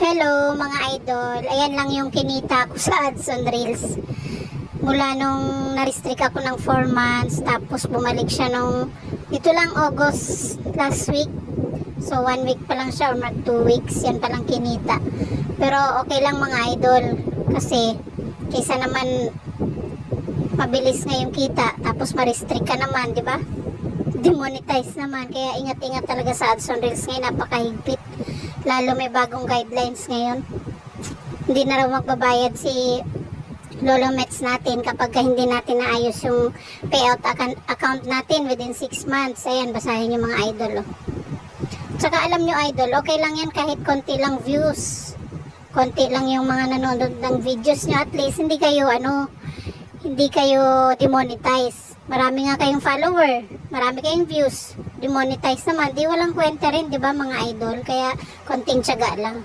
Hello mga idol, ayan lang yung kinita ko sa ads on Reels. Mula nung na-restrict ako ng 4 months, tapos bumalik siya nung ito lang August last week. So 1 week pa lang siya or mag 2 weeks, yan pa lang kinita. Pero okay lang mga idol, kasi kaysa naman mabilis nga yung kita, tapos ma-restrict ka naman, di ba? Demonetize naman, kaya ingat-ingat talaga sa ads on Reels ngayon, napakahigpit. Lalo may bagong guidelines ngayon. Hindi na raw magbabayad si Lolo Mets natin kapag hindi natin naayos yung payout account natin within 6 months. Ayan, basahin yung mga idol. Oh. Tsaka alam nyo idol, okay lang yan kahit konti lang views. Konti lang yung mga nanonood ng videos nyo. At least hindi kayo demonetize. Marami nga kayong follower, marami kayong views, demonetize naman, di walang kwenta rin, di ba mga idol? Kaya konting tiyaga lang.